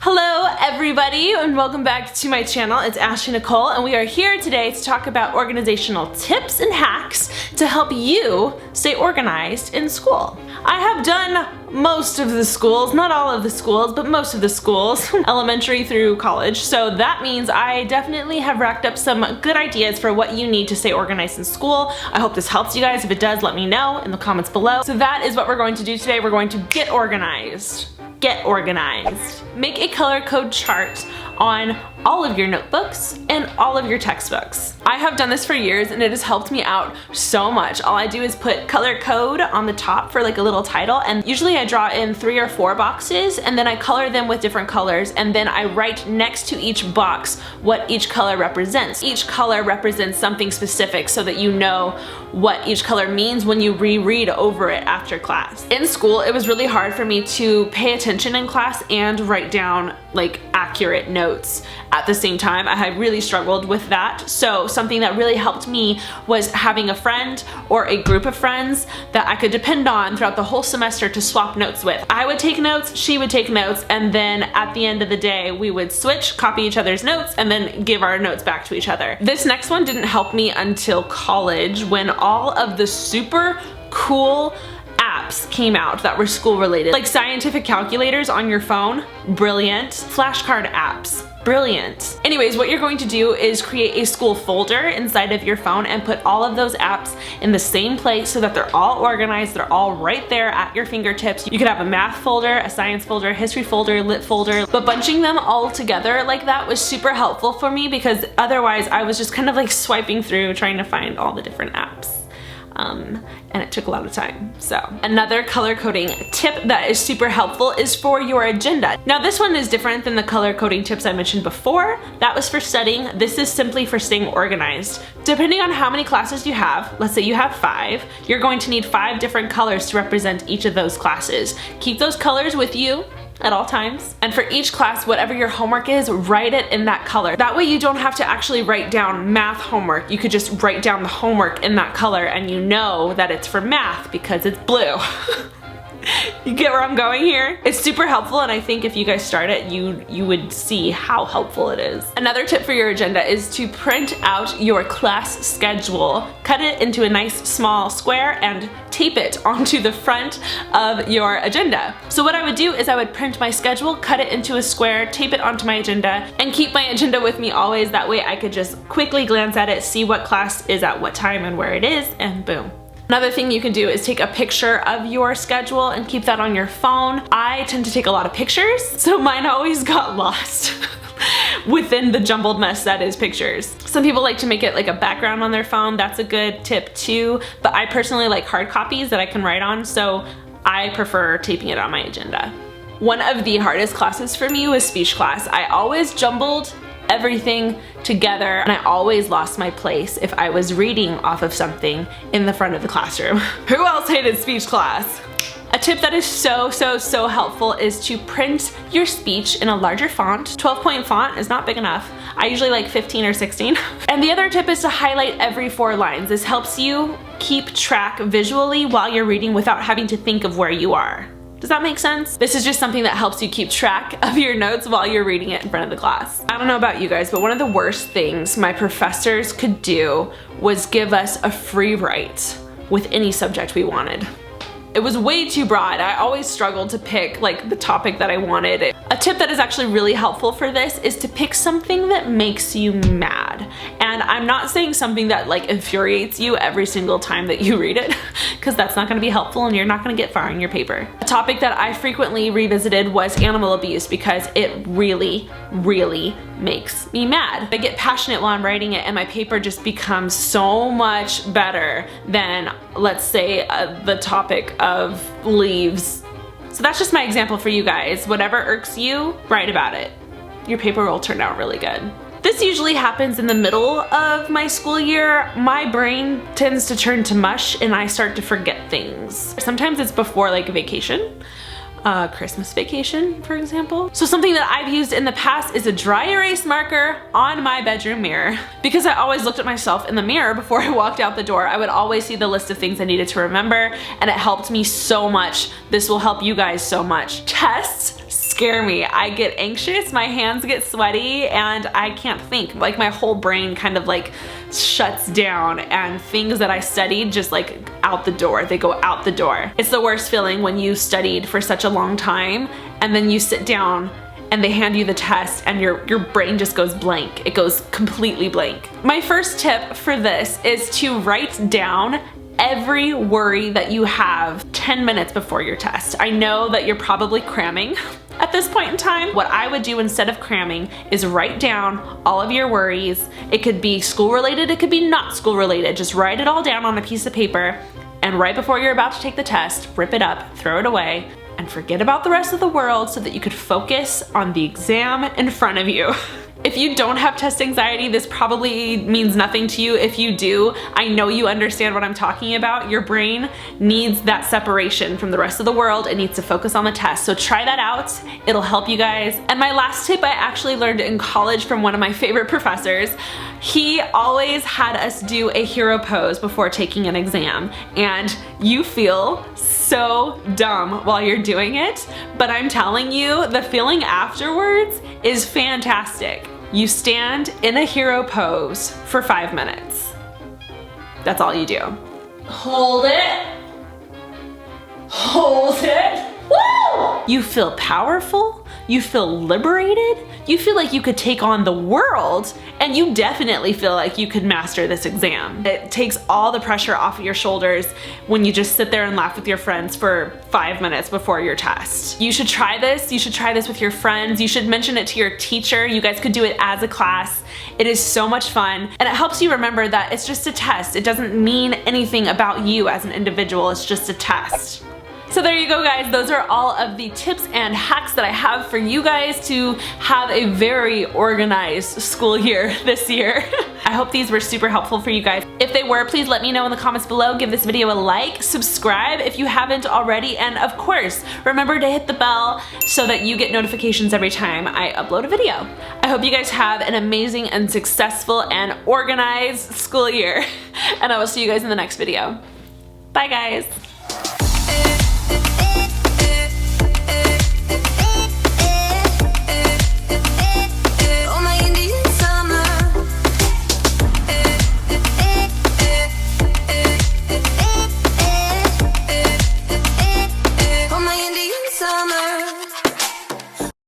Hello everybody and welcome back to my channel. It's Ashley Nicole and we are here today to talk about organizational tips and hacks to help you stay organized in school. I have done most of the schools, not all of the schools, but most of the schools, elementary through college. So that means I definitely have racked up some good ideas for what you need to stay organized in school. I hope this helps you guys. If it does, let me know in the comments below. So that is what we're going to do today. We're going to get organized. Get organized. Make a color code chart on all of your notebooks and all of your textbooks. I have done this for years and it has helped me out so much. All I do is put color code on the top for like a little title, and usually I draw in 3 or 4 boxes and then I color them with different colors, and then I write next to each box what each color represents. Each color represents something specific so that you know what each color means when you reread over it after class. In school, it was really hard for me to pay attention in class and write down like accurate notes at the same time. I had really struggled with that. So something that really helped me was having a friend or a group of friends that I could depend on throughout the whole semester to swap notes with. I would take notes, she would take notes, and then at the end of the day we would switch, copy each other's notes, and then give our notes back to each other. This next one didn't help me until college, when all of the super cool apps came out that were school related, like scientific calculators on your phone, brilliant. Flashcard apps, brilliant. Anyways, what you're going to do is create a school folder inside of your phone and put all of those apps in the same place so that they're all organized, they're all right there at your fingertips. You could have a math folder, a science folder, a history folder, lit folder, but bunching them all together like that was super helpful for me, because otherwise I was just kind of like swiping through trying to find all the different apps. And it took a lot of time. So another color coding tip that is super helpful is for your agenda. Now this one is different than the color coding tips I mentioned before. That was for studying. This is simply for staying organized. Depending on how many classes you have, let's say you have 5, you're going to need 5 different colors to represent each of those classes. Keep those colors with you at all times. And for each class, whatever your homework is, write it in that color. That way you don't have to actually write down math homework. You could just write down the homework in that color and you know that it's for math because it's blue. You get where I'm going here? It's super helpful, and I think if you guys start it, you would see how helpful it is. Another tip for your agenda is to print out your class schedule. Cut it into a nice small square and tape it onto the front of your agenda. So what I would do is I would print my schedule, cut it into a square, tape it onto my agenda, and keep my agenda with me always. That way I could just quickly glance at it, see what class is at what time and where it is, and boom. Another thing you can do is take a picture of your schedule and keep that on your phone. I tend to take a lot of pictures, so mine always got lost within the jumbled mess that is pictures. Some people like to make it like a background on their phone. That's a good tip too, but I personally like hard copies that I can write on, so I prefer taping it on my agenda. One of the hardest classes for me was speech class. I always jumbled everything together and I always lost my place if I was reading off of something in the front of the classroom. Who else hated speech class? A tip that is so helpful is to print your speech in a larger font. 12-point font is not big enough. I usually like 15 or 16. And the other tip is to highlight every 4 lines. This helps you keep track visually while you're reading without having to think of where you are. Does that make sense? This is just something that helps you keep track of your notes while you're reading it in front of the class. I don't know about you guys, but one of the worst things my professors could do was give us a free write with any subject we wanted. It was way too broad. I always struggled to pick like the topic that I wanted. A tip that is actually really helpful for this is to pick something that makes you mad. And I'm not saying something that like infuriates you every single time that you read it, because that's not gonna be helpful and you're not gonna get far in your paper. A topic that I frequently revisited was animal abuse, because it really makes me mad. I get passionate while I'm writing it and my paper just becomes so much better than, let's say, the topic of leaves. So that's just my example for you guys. Whatever irks you, write about it. Your paper will turn out really good. This usually happens in the middle of my school year. My brain tends to turn to mush and I start to forget things. Sometimes it's before like a vacation. Christmas vacation, for example. So something that I've used in the past is a dry erase marker on my bedroom mirror. Because I always looked at myself in the mirror before I walked out the door, I would always see the list of things I needed to remember, and it helped me so much. This will help you guys so much. Tests, scare me. I get anxious, my hands get sweaty, and I can't think. Like my whole brain kind of like shuts down and things that I studied just like out the door. They go out the door. It's the worst feeling when you studied for such a long time and then you sit down and they hand you the test and your brain just goes blank. It goes completely blank. My first tip for this is to write down every worry that you have 10 minutes before your test. I know that you're probably cramming at this point in time. What I would do instead of cramming is write down all of your worries. It could be school related, it could be not school related. Just write it all down on a piece of paper, and right before you're about to take the test, rip it up, throw it away, and forget about the rest of the world so that you could focus on the exam in front of you. If you don't have test anxiety, this probably means nothing to you. If you do, I know you understand what I'm talking about. Your brain needs that separation from the rest of the world. It needs to focus on the test. So try that out. It'll help you guys. And my last tip I actually learned in college from one of my favorite professors. He always had us do a hero pose before taking an exam, and you feel so dumb while you're doing it, but I'm telling you, the feeling afterwards is fantastic. You stand in a hero pose for 5 minutes. That's all you do. Hold it. Hold it. Woo! You feel powerful. You feel liberated. You feel like you could take on the world, and you definitely feel like you could master this exam. It takes all the pressure off of your shoulders when you just sit there and laugh with your friends for 5 minutes before your test. You should try this. You should try this with your friends. You should mention it to your teacher. You guys could do it as a class. It is so much fun, and it helps you remember that it's just a test. It doesn't mean anything about you as an individual. It's just a test. So there you go, guys. Those are all of the tips and hacks that I have for you guys to have a very organized school year this year. I hope these were super helpful for you guys. If they were, please let me know in the comments below. Give this video a like, subscribe if you haven't already, and of course, remember to hit the bell so that you get notifications every time I upload a video. I hope you guys have an amazing and successful and organized school year, and I will see you guys in the next video. Bye, guys.